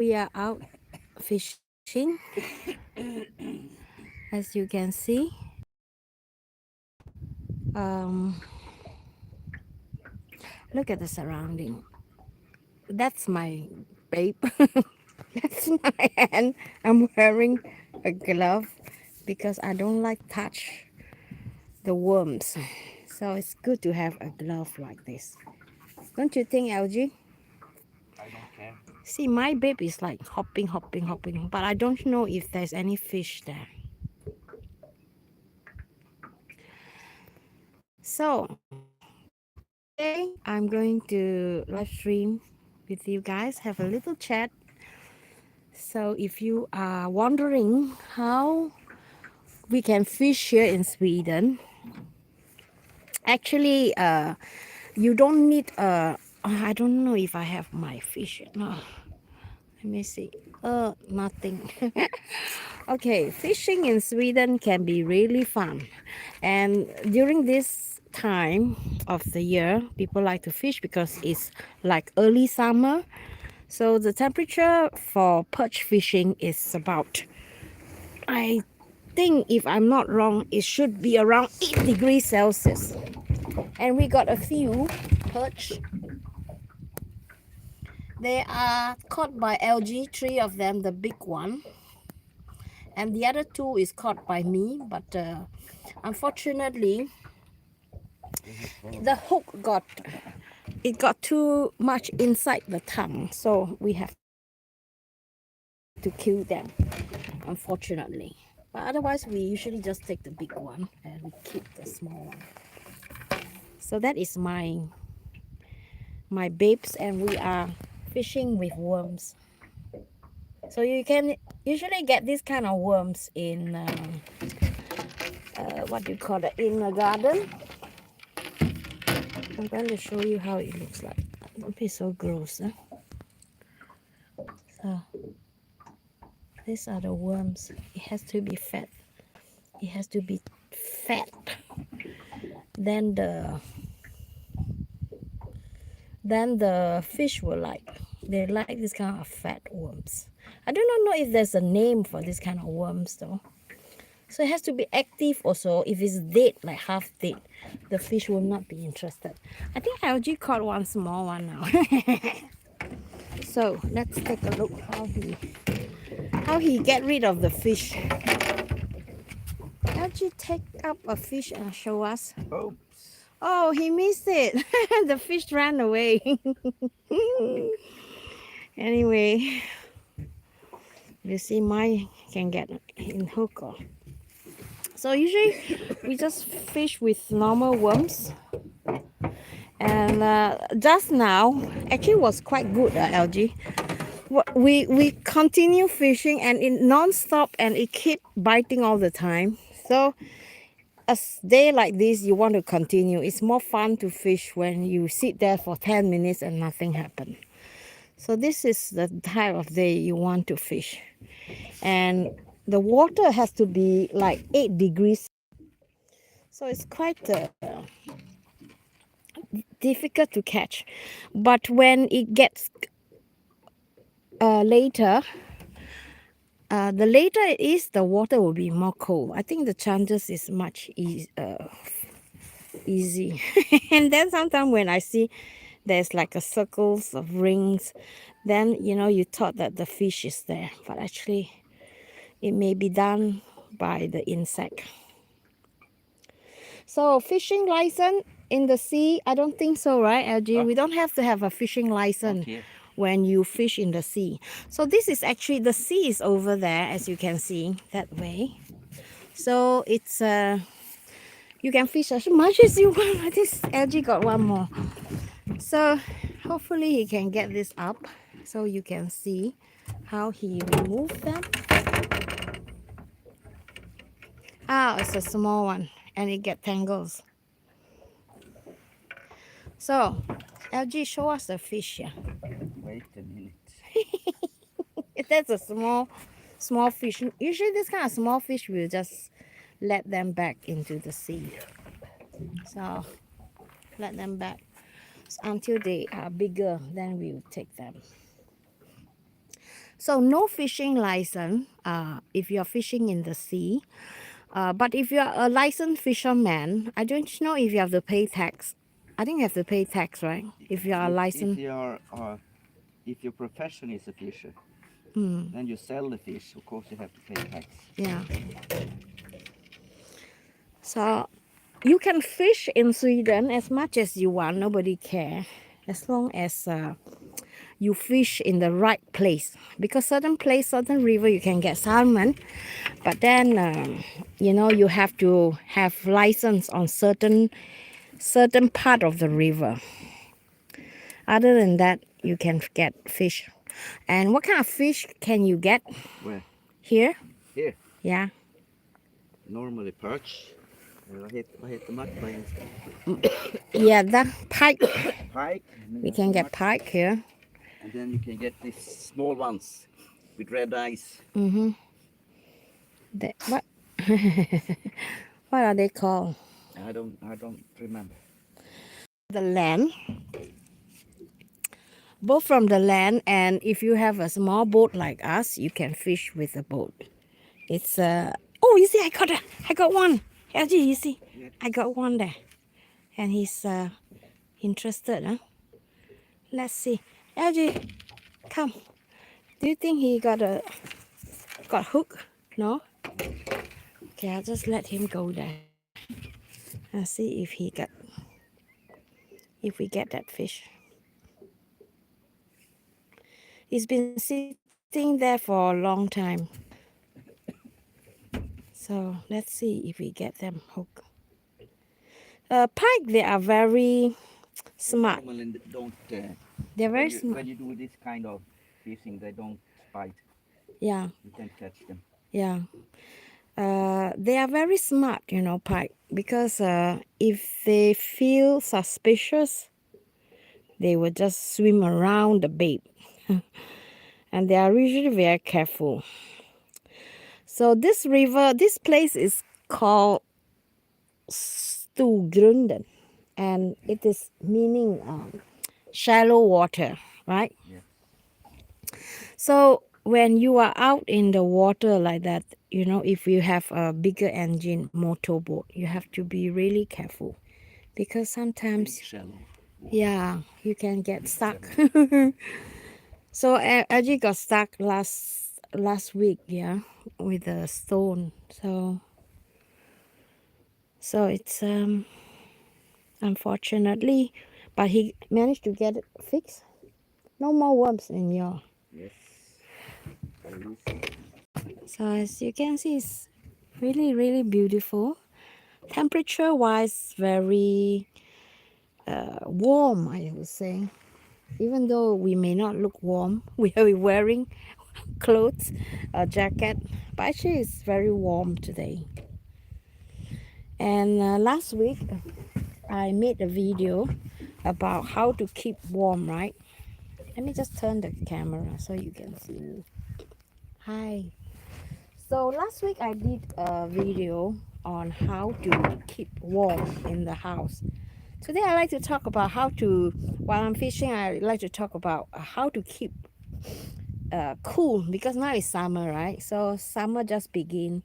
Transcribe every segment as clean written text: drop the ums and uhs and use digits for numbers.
We are out fishing, as you can see. Um, Look at the surrounding. That's my babe. That's my hand. I'm wearing a glove because I don't like touch the worms. So it's good to have a glove like this. Don't you think, LG? I don't care. See, my babe is like hopping, hopping, hopping, but I don't know if there's any fish there. So today I'm going to live stream with you guys, have a little chat. So if you are wondering how we can fish here in Sweden, actually, you don't need I don't know if I have my fish. No, let me see. Nothing. Okay, fishing in Sweden can be really fun, and during this time of the year, people like to fish because it's like early summer. So the temperature for perch fishing is about, I think if I'm not wrong, it should be around 8 degrees Celsius. And we got a few perch. They are caught by LG, three of them, the big one. And the other two is caught by me, but unfortunately, the hook got too much inside the tongue, so we have to kill them, unfortunately. But otherwise, we usually just take the big one and we keep the small one. So that is my babes, and we are fishing with worms. So you can usually get this kind of worms in what do you call it, in a garden. I'm going to show you how it looks like. Don't be so gross. Huh? So these are the worms. It has to be fat. It has to be fat. Then the fish will like. They like this kind of fat worms. I do not know if there's a name for this kind of worms though. So it has to be active also. If it's dead, like half dead, the fish will not be interested. I think I already caught one small one now. So let's take a look how he get rid of the fish. How'd you take up a fish and show us? Oops. Oh, he missed it. The fish ran away. Anyway, you see, mine can get in hook. So usually we just fish with normal worms. And just now, actually was quite good, LG. We continue fishing and it non-stop and it keep biting all the time. So a day like this, you want to continue. It's more fun to fish when you sit there for 10 minutes and nothing happens. So this is the type of day you want to fish. And the water has to be like 8 degrees. So it's quite difficult to catch. But when it gets later, the later it is, the water will be more cold. I think the chances is much easy. And then sometimes when I see there's like a circles of rings, then you thought that the fish is there, but actually it may be done by the insect. So fishing license in the sea, I don't think so, right, LG? We don't have to have a fishing license when you fish in the sea. So this is actually, the sea is over there, as you can see, that way. So it's you can fish as much as you want. This LG got one more. So hopefully he can get this up so you can see how he removed them. Ah, it's a small one and it get tangles. So LG, show us the fish here. Wait a minute. That's a small fish. Usually this kind of small fish will just let them back into the sea. So let them back until they are bigger, then we will take them. So no fishing license if you're fishing in the sea. But if you're a licensed fisherman, I don't know if you have to pay tax. I think you have to pay tax, right? If you are a licensed. If your profession is a fisher, Mm, then you sell the fish. Of course, you have to pay tax. yeah. So you can fish in Sweden as much as you want. Nobody care, as long as you fish in the right place. Because certain place, certain river, you can get salmon, but then you know, you have to have license on certain part of the river. Other than that, you can get fish. And what kind of fish can you get Where? here? Here. Yeah. Normally perch. Vad heter mack på engelska? Yeah, that pike. Pike. We can get pike here. And then you can get these small ones with red eyes. Mm-hmm. What? What are they called? I don't remember. The land. Both from the land, and if you have a small boat like us, you can fish with the boat. It's oh, you see, I got one. LG, you see, I got one there, and he's interested, huh? Let's see. LG, come. Do you think he got hook? No. Okay, I'll just let him go there and see if we get that fish. He's been sitting there for a long time. So let's see if we get them hooked. Pike, they are very smart. Normally don't. They're very smart. When you do this kind of fishing, they don't bite. Yeah, You can catch them. yeah. They are very smart, you know, pike, because if they feel suspicious, they will just swim around the bait. And they are usually very careful. So this place is called Stugrunden, and it is meaning shallow water, right? Yeah. So when you are out in the water like that, you know, if you have a bigger engine motorboat, you have to be really careful, because sometimes, Big shallow. yeah, you can get stuck. So Aji got stuck last week, yeah, with a stone. So it's unfortunately, but he managed to get it fixed. No more worms in your. Yes. So as you can see, it's really, really beautiful. Temperature wise, very warm, I would say. Even though we may not look warm, we are wearing clothes, a jacket, but actually it's very warm today. And last week, I made a video about how to keep warm, right? Let me just turn the camera so you can see me. Hi. So last week I did a video on how to keep warm in the house. Today I like to talk about while I'm fishing, I like to talk about how to keep cool, because now it's summer, right? So summer just begin,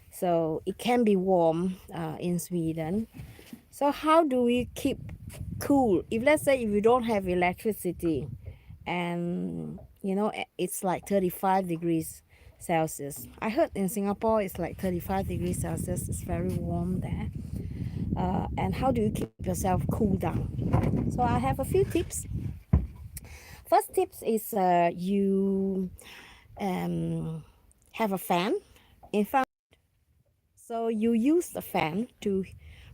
so it can be warm in Sweden. So how do we keep cool? Let's say if you don't have electricity, and you know it's like 35 degrees Celsius. I heard in Singapore it's like 35 degrees Celsius. It's very warm there. And how do you keep yourself cool down? So I have a few tips. First tips is you have a fan in front. So you use the fan to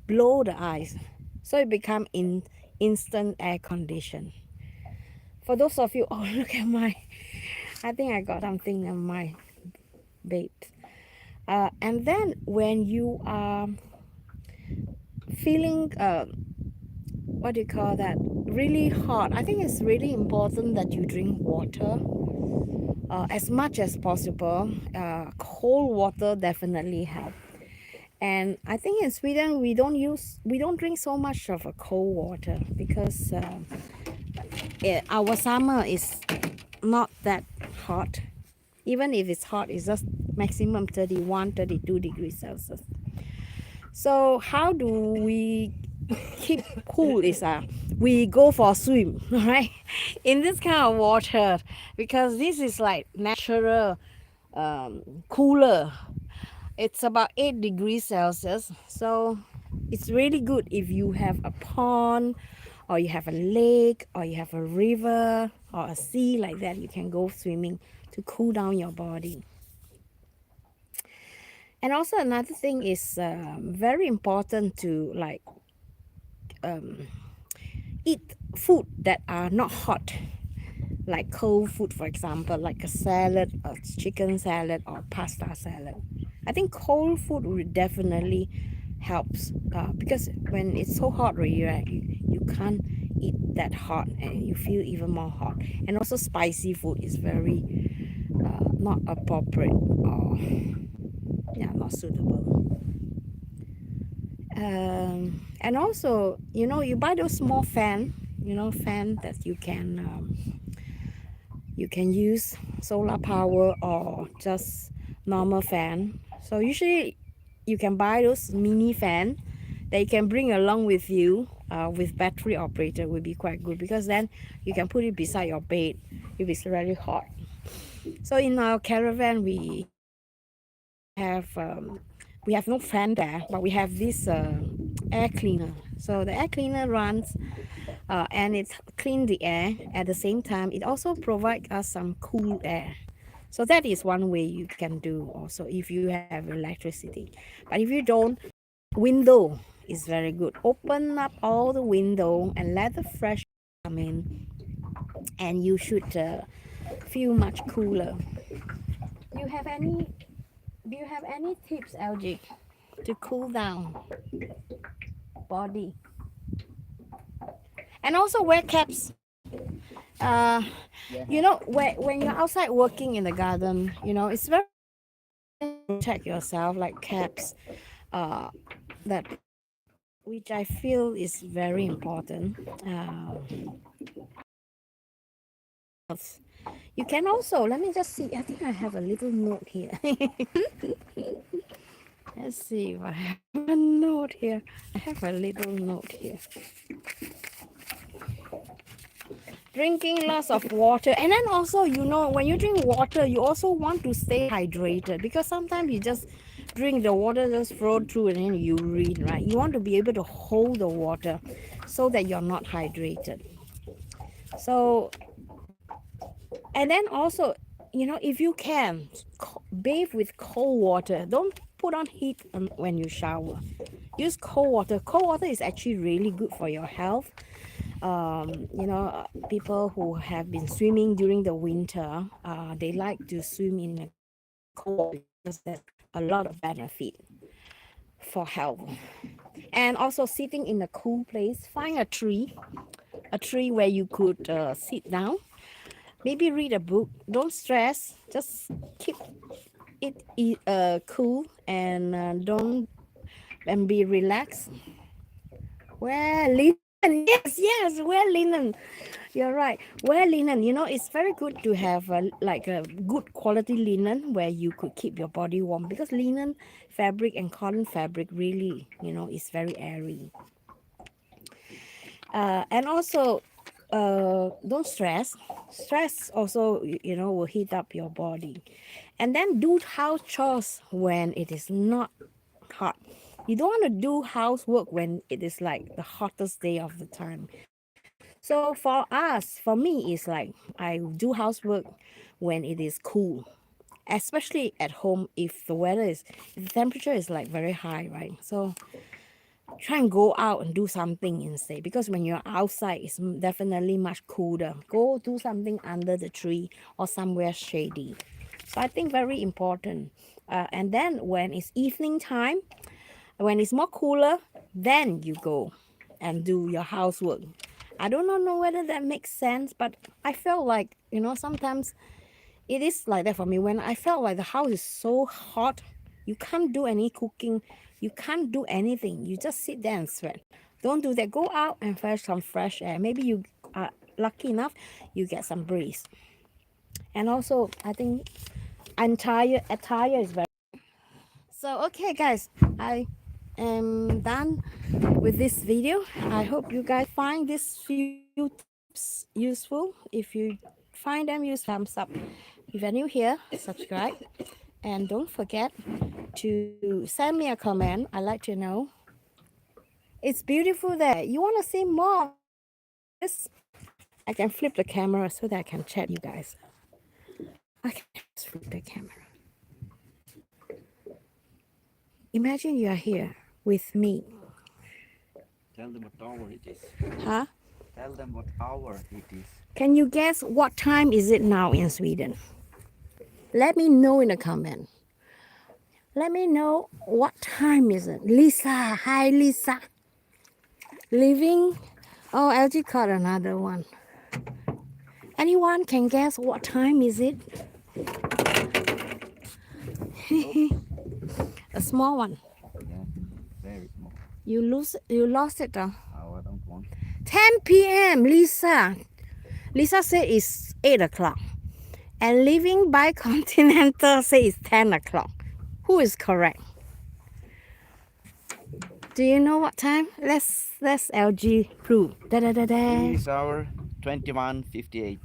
blow the ice, so it become instant air condition. For those of you, oh look at I think I got something on my bait. And then when you are feeling what do you call that, really hot, I think it's really important that you drink water as much as possible. Cold water definitely help. And I think in Sweden we don't drink so much of a cold water, because our summer is not that hot. Even if it's hot, it's just maximum 31, 32 degrees Celsius. So how do we keep cool is we go for a swim, right, in this kind of water, because this is like natural cooler. It's about 8 degrees Celsius. So it's really good if you have a pond or you have a lake or you have a river or a sea like that. You can go swimming to cool down your body. And also another thing is very important to like eat food that are not hot, like cold food, for example, like a salad, a chicken salad or pasta salad. I think cold food would definitely helps because when it's so hot already, right, you can't eat that hot and you feel even more hot. And also spicy food is very not appropriate or yeah, not suitable. And also, you know, you buy those small fan, you know, fan that you can use solar power or just normal fan. So usually you can buy those mini fan that you can bring along with you with battery operator would be quite good, because then you can put it beside your bed if it's really hot. So in our caravan we have no fan there, but we have this air cleaner. So the air cleaner runs and it cleans the air. At the same time, it also provides us some cool air. So that is one way you can do also if you have electricity. But if you don't, window is very good. Open up all the window and let the fresh come in, and you should feel much cooler. Do you have any? Do you have any tips, LG, to cool down body? And also wear caps. Uh, you know, when you're outside working in the garden, you know, it's very protect yourself, like caps, that which I feel is very important. You can also, let me just see, I think I have a little note here. Let's see if I have a note here. I have a little note here. Drinking lots of water, and then also, you know, when you drink water, you also want to stay hydrated, because sometimes you just drink the water, just flow through and then you urine, right? You want to be able to hold the water so that you're not hydrated. So, and then also, you know, if you can bathe with cold water. Don't put on heat when you shower. Use cold water. Cold water is actually really good for your health. You know, people who have been swimming during the winter, they like to swim in a cold water because there's a lot of benefit for health. And also sitting in a cool place, find a tree where you could sit down, maybe read a book. Don't stress, just keep it cool and don't and be relaxed. Wear linen. Yes, wear linen. You're right. Wear linen. You know, it's very good to have like a good quality linen where you could keep your body warm, because linen fabric and cotton fabric really, you know, is very airy. And also, don't stress. Stress also, you know, will heat up your body. And then do house chores when it is not hot. You don't want to do housework when it is like the hottest day of the time. So for us, for me, it's like I do housework when it is cool, especially at home if if the temperature is like very high, right? So try and go out and do something instead, because when you're outside, it's definitely much cooler. Go do something under the tree or somewhere shady. So I think very important. And then when it's evening time, when it's more cooler, then you go and do your housework. I do not know whether that makes sense, but I felt like, you know, sometimes it is like that for me. When I felt like the house is so hot, you can't do any cooking, you can't do anything. You just sit there and sweat. Don't do that. Go out and fetch some fresh air. Maybe you are lucky enough, you get some breeze. And also, I think attire is very. So okay, guys, I am done with this video. I hope you guys find this few tips useful. If you find them useful, thumbs up. If you're new here, subscribe, and don't forget to send me a comment. I'd like to know. It's beautiful there. You want to see more? This I can flip the camera so that I can chat you guys. I can just flip the camera. Imagine you are here with me. Tell them what hour it is. Huh? Tell them what hour it is. Can you guess what time is it now in Sweden? Let me know in the comment. Let me know what time is it. Lisa, hi Lisa. Living. Oh, LG caught another one. Anyone can guess what time is it? A small one. Yeah, very small. You lost it though. Oh, I don't want. 10 p.m. Lisa. Lisa said it's 8 o'clock. And Living by Continental says it's 10 o'clock. Who is correct? Do you know what time? Let's LG prove. Da da da da. This hour 21:58.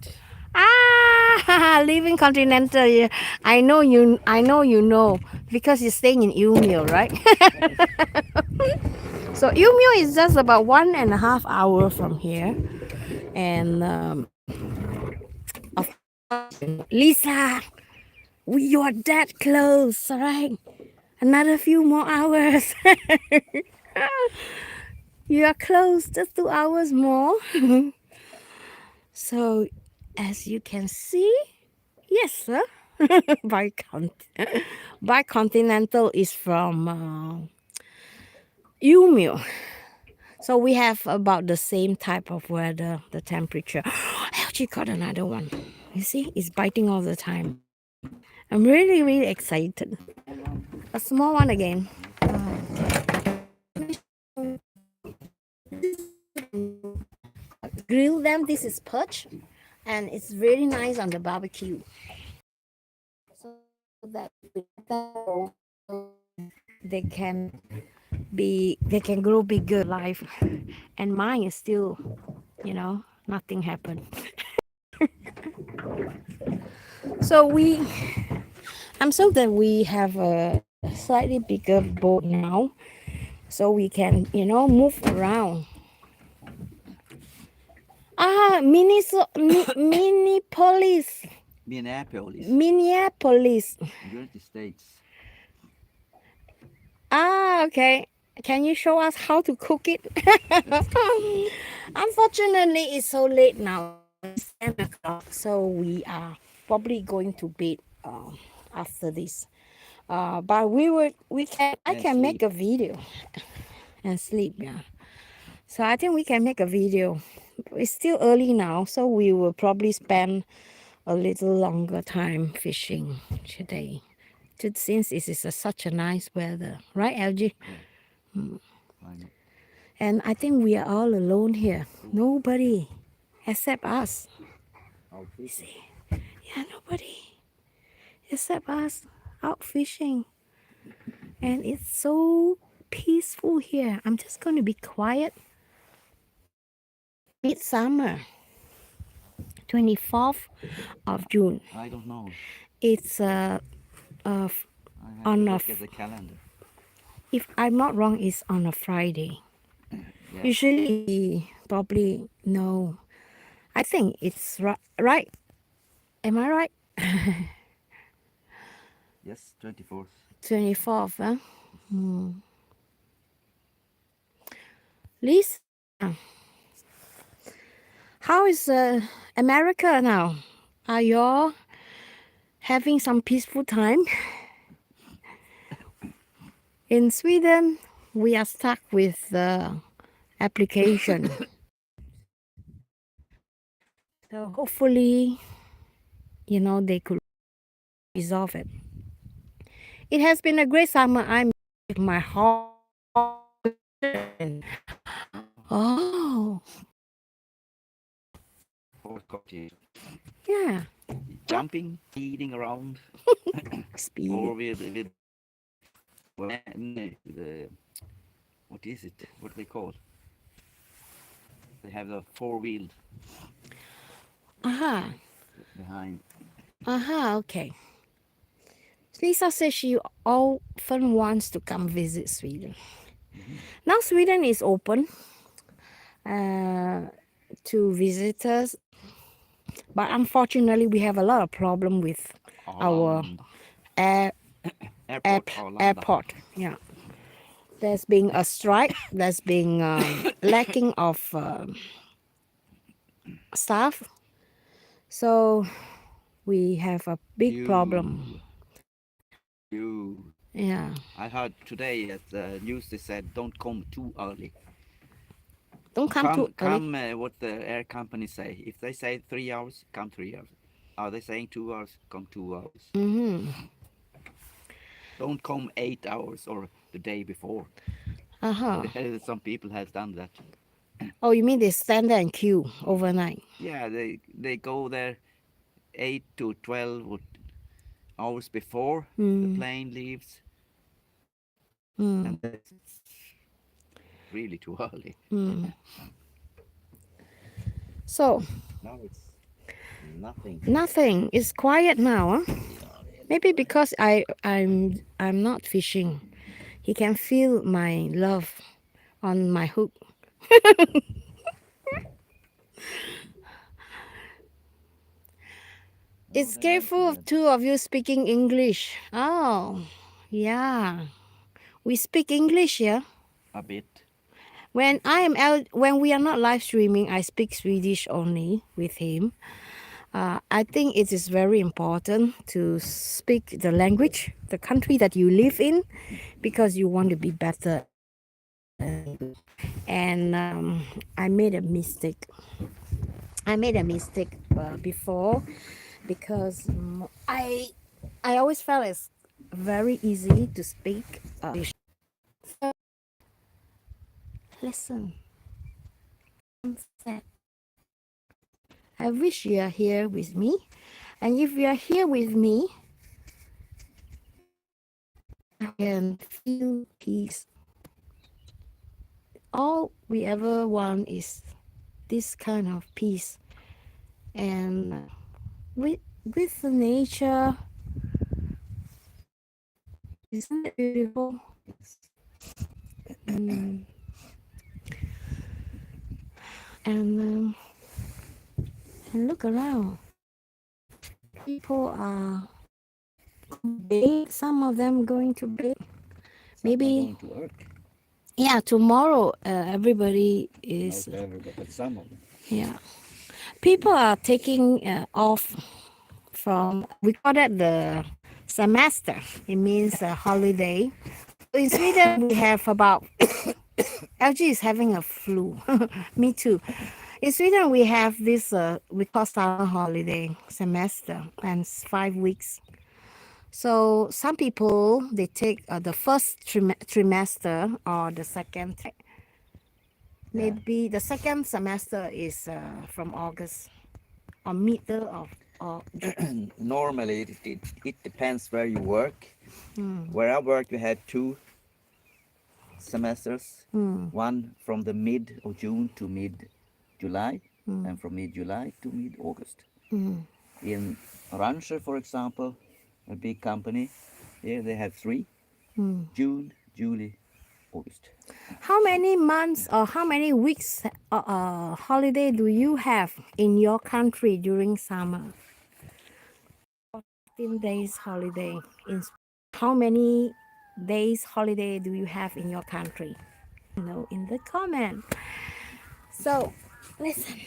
Ah, Living Continental. Yeah. I know you know because you're staying in Umeå, right? So Umeå is just about 1.5 hours from here, and of course, Lisa, you are that close, all right? Another few more hours. You are close, just 2 hours more. So, as you can see, yes, sir. Bicontinental is from Umeå. So we have about the same type of weather, the temperature. I actually caught another one. You see, it's biting all the time. I'm really, really excited. A small one again. Grill them. This is perch, and it's really nice on the barbecue. So that they can grow bigger life, and mine is still, nothing happened. So I'm so that we have a slightly bigger boat now, so we can move around. Minneapolis. United States. Okay. Can you show us how to cook it? Unfortunately, it's so late now. It's 10 o'clock, so we are probably going to bed after this. But I can make a video and sleep. Yeah. So I think we can make a video. It's still early now, so we will probably spend a little longer time fishing today. Since this is such a nice weather, right, LG? And I think we are all alone here. Nobody except us. See? Yeah, nobody except us out fishing. And it's so peaceful here. I'm just going to be quiet. Midsummer, 24th of June. I don't know. It's I have on to a look at the calendar. If I'm not wrong, it's on a Friday. Yeah. Usually, probably no. I think it's right. Am I right? Yes, 24th. 24th, huh? Lisa, how is America now? Are y'all having some peaceful time? In Sweden, we are stuck with the application. So hopefully, they could resolve it. It has been a great summer. I'm with my heart. Oh. Fourth cocktail. Yeah. jumping, speeding around, Speed. or with the what is it? What they call? They have the four-wheeled Aha. behind. Aha, okay. Lisa says she often wants to come visit Sweden. Now Sweden is open to visitors, but unfortunately we have a lot of problem with our Arlanda. Airport. Arlanda. airport. Yeah, there's been a strike. There's been lacking of staff, so we have a big problem. Yeah. I heard today at the news they said don't come too early. Don't come too early. Come what the air company say. If they say 3 hours, come 3 hours. Are they saying 2 hours? Come 2 hours. Mm-hmm. Don't come 8 hours or the day before. Uh-huh. Some people have done that. Oh, you mean they stand there and queue overnight? Yeah, they go there 8 to 12 hours before the plane leaves. And that's really too early. So Now it's nothing. Nothing. It's quiet now, huh? Maybe because I'm not fishing. He can feel my love on my hook. It's careful of two of you speaking English. Oh, yeah. We speak English, yeah. A bit. When we are not live streaming, I speak Swedish only with him. I think it is very important to speak the language, the country that you live in, because you want to be better. And I made a mistake. Before because I always felt it's very easy to speak English. Listen. I wish you are here with me. And if you are here with me, I can feel peace. All we ever want is this kind of peace. And with the nature, isn't it beautiful? And look around. People are big. Some of them going to bed. Maybe going to work. Yeah, tomorrow everybody is. Not everybody, but some of them. Yeah, people are taking off from. We call that the semester. It means a holiday. In Sweden, we have about. LG is having a flu. Me too. In Sweden, we have this, we call summer holiday semester, and it's 5 weeks. So some people, they take the first trimester or the second. Maybe the second semester is from August or middle of Normally, it depends where you work. Where I work, we had 2 semesters. One from the mid of June to mid July, and from mid July to mid August. In Ranger, for example, a big company, here they have 3: June, July, August. How many months or how many weeks holiday do you have in your country during summer? 14 days holiday. How many days holiday do you have in your country? Know in the comment. So listen. Did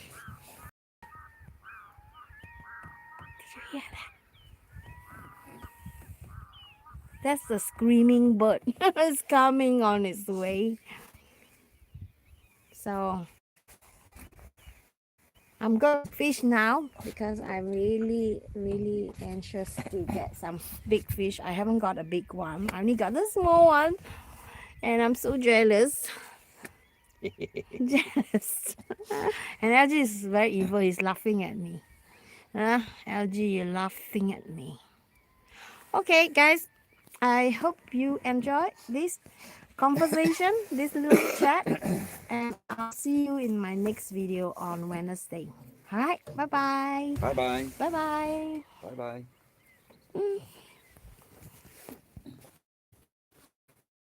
you hear that? That's the screaming bird. It's coming on its way. So I'm going to fish now because I'm really, really anxious to get some big fish. I haven't got a big one. I only got a small one. And I'm so jealous. Jealous. And LG is very evil. He's laughing at me. LG, you're laughing at me. Okay, guys, I hope you enjoyed this conversation, this little chat, and I'll see you in my next video on Wednesday. All right, bye bye. Bye bye. Bye bye. Bye bye.